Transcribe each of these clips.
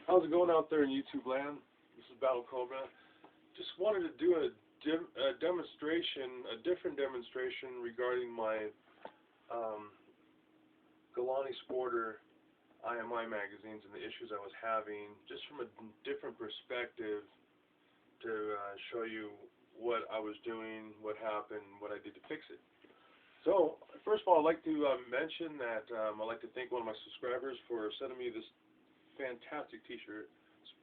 How's it going out there in YouTube land? This is Battle Cobra. Just wanted to do a demonstration, a different demonstration regarding my Golani IMI magazines and the issues I was having, just from a different perspective to show you what I was doing, what happened, what I did to fix it. So, first of all, I'd like to mention that I'd like to thank one of my subscribers for sending me this fantastic t-shirt. It's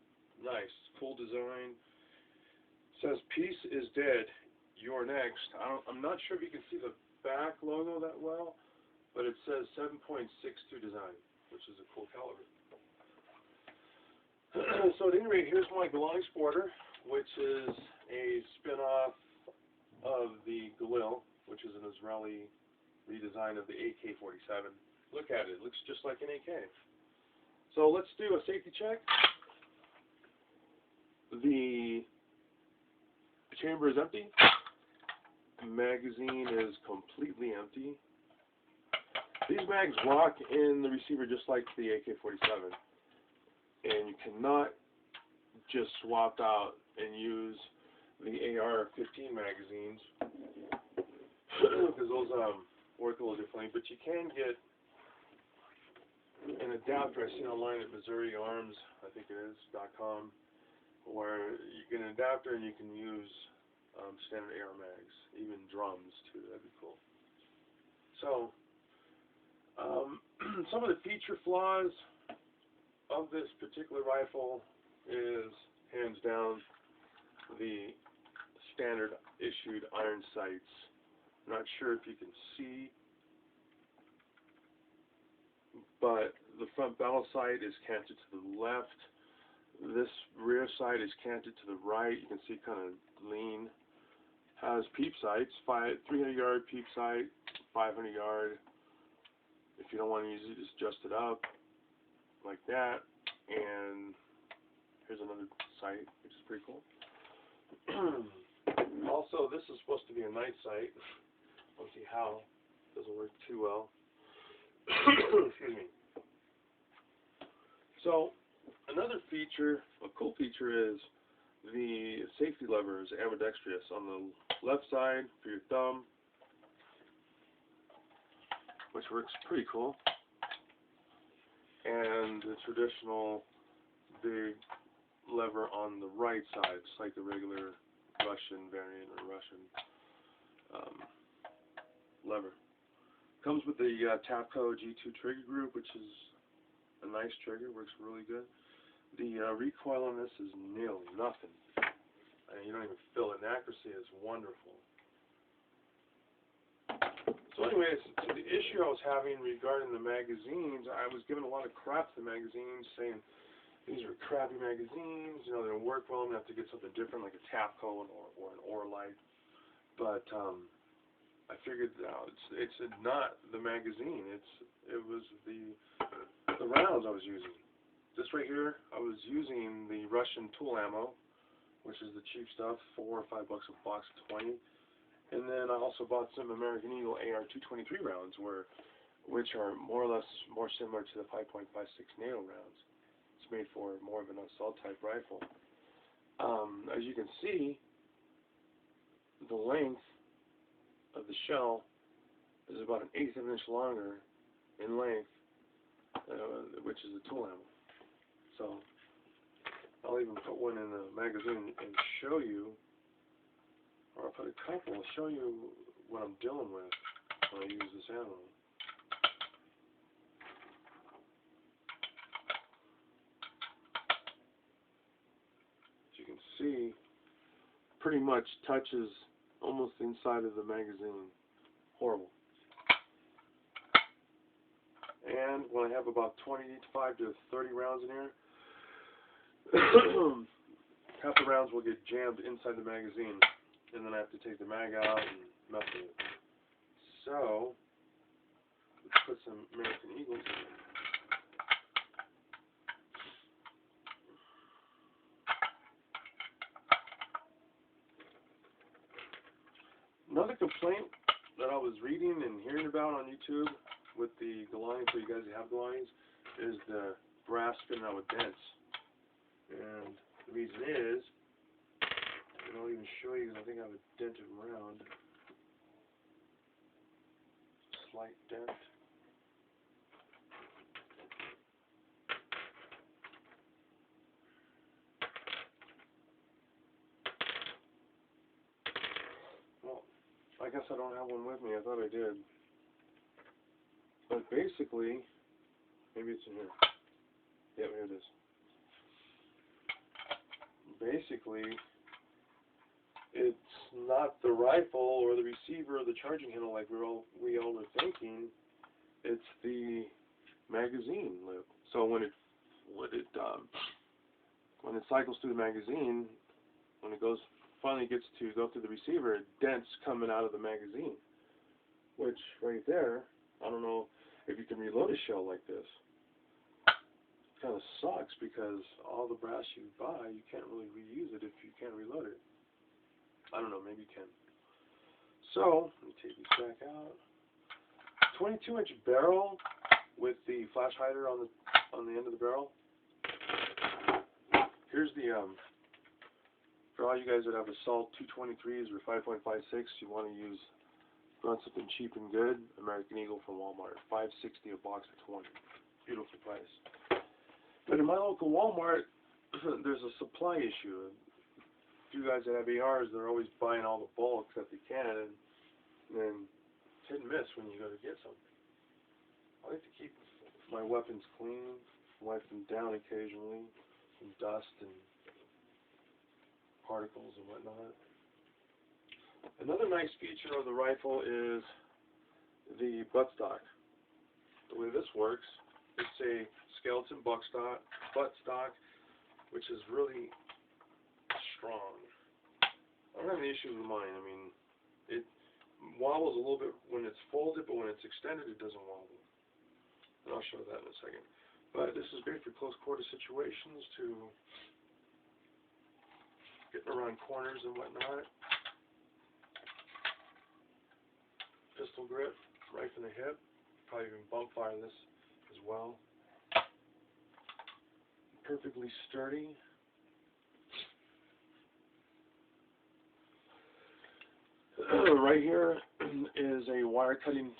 nice, cool design. It says, "Peace is dead, you're next." I'm not sure if you can see the back logo that well, but it says 7.62 design, which is a cool caliber. So at any rate, here's my Golani Sporter, which is a spin-off of the Galil, which is an Israeli redesign of the AK-47. Look at it. It looks just like an AK. So let's do a safety check. The chamber is empty. The magazine is completely empty. These mags lock in the receiver just like the AK-47. And you cannot just swap out and use the AR-15 magazines because those work a little differently. But you can get an adapter I seen online at Missouri Arms, I think it is, .com, where you get an adapter and you can use standard AR mags, even drums too. That'd be cool. So, some of the feature flaws of this particular rifle is, hands down, the standard issued iron sights. I'm not sure if you can see, but the front barrel sight is canted to the left. This rear sight is canted to the right. You can see kind of lean. Has peep sights, 300 yard peep sight, 500 yard. If you don't want to use it, just adjust it up like that. And here's another sight, which is pretty cool. Also, this is supposed to be a night sight. Let's see how. Doesn't work too well. Excuse me. So, another feature, a cool feature, is the safety lever is ambidextrous. On the left side for your thumb, which works pretty cool, and the traditional big lever on the right side, just like the regular Russian variant or Russian lever. Comes with the Tapco G2 trigger group, which is a nice trigger, works really good. The recoil on this is nil, nothing. And you don't even feel it. And accuracy is wonderful. So anyways, to the issue I was having regarding the magazines, I was giving a lot of crap to the magazines, saying these are crappy magazines, you know, they don't work well, I'm going to have to get something different like a Tapco or an Orlite. But I figured out it's not the magazine, it was the rounds I was using. This right here, I was using the Russian tool ammo, which is the cheap stuff, $4 or $5 a box of 20. And then I also bought some American Eagle AR-223 rounds, which are more or less more similar to the 5.56 NATO rounds. It's made for more of an assault type rifle. As you can see, the length of the shell is about an 1/8 of an inch longer in length, which is the tool ammo. So I'll even put one in the magazine and show you, or I'll put a couple and show you what I'm dealing with when I use this ammo. As you can see, pretty much touches almost the inside of the magazine. Horrible. And when I have about 25 to 30 rounds in here, half the rounds will get jammed inside the magazine, and then I have to take the mag out and mess with it. So, let's put some American Eagles in. Another complaint that I was reading and hearing about on YouTube with the Golani, for you guys who have Golanis, is the brass spinning out with dents. And the reason is, and I'll even show you because I think I have a dented round. Slight dent. Well, I guess I don't have one with me. I thought I did. But basically, maybe it's in here. Yep, here it is. Basically, it's not the rifle or the receiver or the charging handle like we all were thinking. It's the magazine lip. So when it cycles through the magazine, when it finally gets to go through the receiver, it dents coming out of the magazine. Which right there, I don't know if you can reload a shell like this. It kind of sucks because all the brass you buy, you can't really reuse it if you can't reload it. I don't know, maybe you can. So, let me take this back out. 22-inch barrel with the flash hider on the end of the barrel. Here's the for all you guys that have assault 223s or 5.56, you want to run something cheap and good. American Eagle from Walmart, $5.60 a box of 20. Beautiful price. But in my local Walmart, there's a supply issue. You guys that have ARs, they're always buying all the bulk that they can, and then it's hit and miss when you go to get something. I like to keep my weapons clean, wipe them down occasionally, from dust and particles and whatnot. Another nice feature of the rifle is the buttstock. The way this works, it's a skeleton buttstock, which is really strong. I don't have any issues with mine. I mean, it wobbles a little bit when it's folded, but when it's extended, it doesn't wobble. And I'll show that in a second. But this is great for close quarter situations, to getting around corners and whatnot. Pistol grip, right from the hip. Probably even bump fire this as well. Perfectly sturdy. Right here is a wire cutting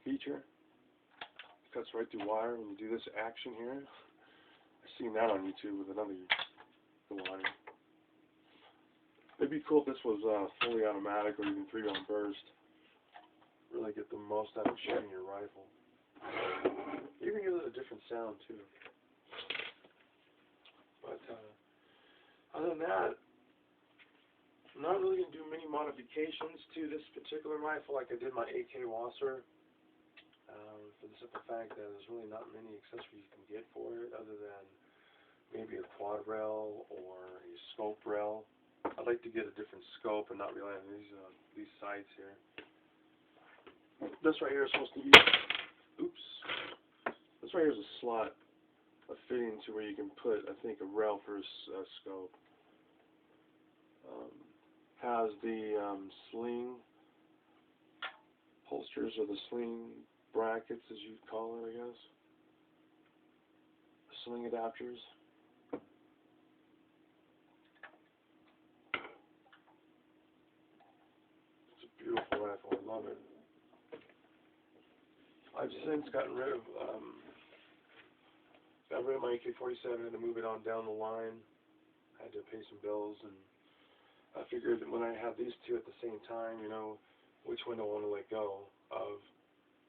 feature. It cuts right through wire when you do this action here. I've seen that on YouTube with another Golani. It'd be cool if this was fully automatic or even 3-round burst. Really get the most out of shooting your rifle. Even give it a different sound too. But other than that, I'm not really going to do many modifications to this particular rifle like I did my AK Wasser, for the simple fact that there's really not many accessories you can get for it other than maybe a quad rail or a scope rail. I'd like to get a different scope and not rely on these sights here. This right here is supposed to be, oops, this right here is a slot, a fitting to where you can put, I think, a rail for a scope. Has the sling holsters, or the sling brackets as you'd call it, I guess. Sling adapters. It's a beautiful rifle, I love it. I've since gotten rid of my AK-47, had to move it on down the line. I had to pay some bills, and I figured that when I have these two at the same time, you know, which one do I want to let go of?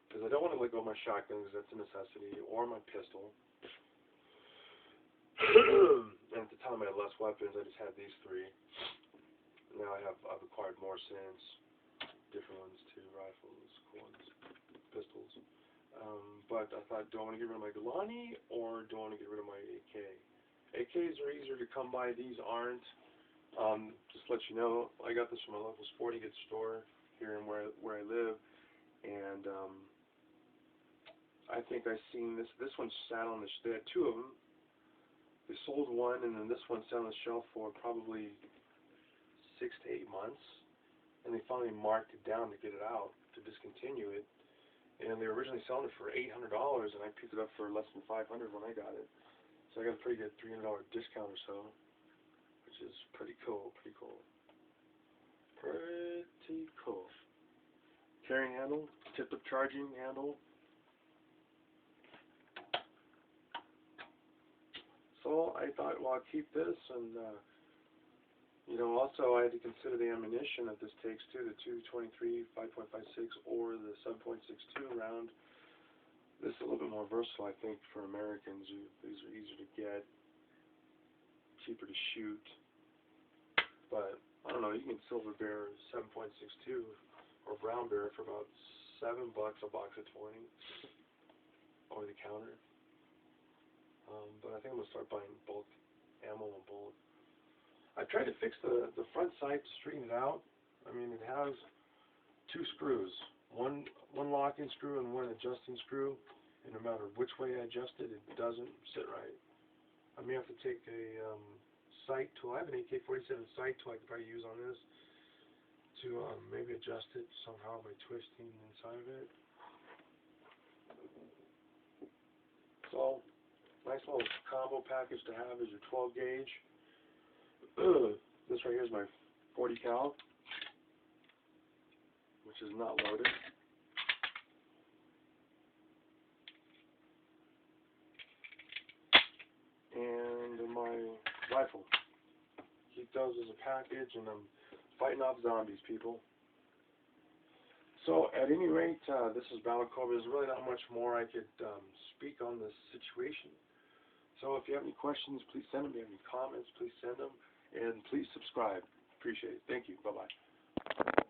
Because I don't want to let go of my shotgun, because that's a necessity, or my pistol. And at the time I had less weapons, I just had these three. Now I've acquired more since, different ones too, rifles, quads, pistols. But I thought, do I want to get rid of my Golani, or do I want to get rid of my AK? AKs are easier to come by, these aren't. Just to let you know, I got this from a local sporting goods store here in where I live, and I think I've seen this one sat on the they had two of them. They sold one, and then this one sat on the shelf for probably 6 to 8 months, and they finally marked it down to get it out, to discontinue it. And they were originally selling it for $800, and I picked it up for less than $500 when I got it. So So I got a pretty good $300 discount or so, which is pretty cool, pretty cool. Carrying handle, tip-up charging handle. So I thought, well, I'll keep this, and also I had to consider the ammunition that this takes too, the 223, 5.56, or the 7.62 round. This is a little bit more versatile, I think, for Americans. These are easier to get, cheaper to shoot. But I don't know, you can silver bear 7.62 or brown bear for about $7 a box of 20 over the counter. But I think I'm gonna start buying bulk ammo in bulk. I tried to fix the front sight to straighten it out. I mean, it has two screws, one locking screw and one adjusting screw, and no matter which way I adjust it, it doesn't sit right. I may have to take a sight tool. I have an AK-47 sight tool I could probably use on this to maybe adjust it somehow by twisting inside of it. So, nice little combo package to have is your 12 gauge. This right here is my 40 cal, which is not loaded. And my rifle. Keep those as a package, and I'm fighting off zombies, people. So, at any rate, this is Battle Cobra. There's really not much more I could speak on this situation. So, if you have any questions, please send them. If you have any comments, please send them. And please subscribe. Appreciate it. Thank you. Bye-bye.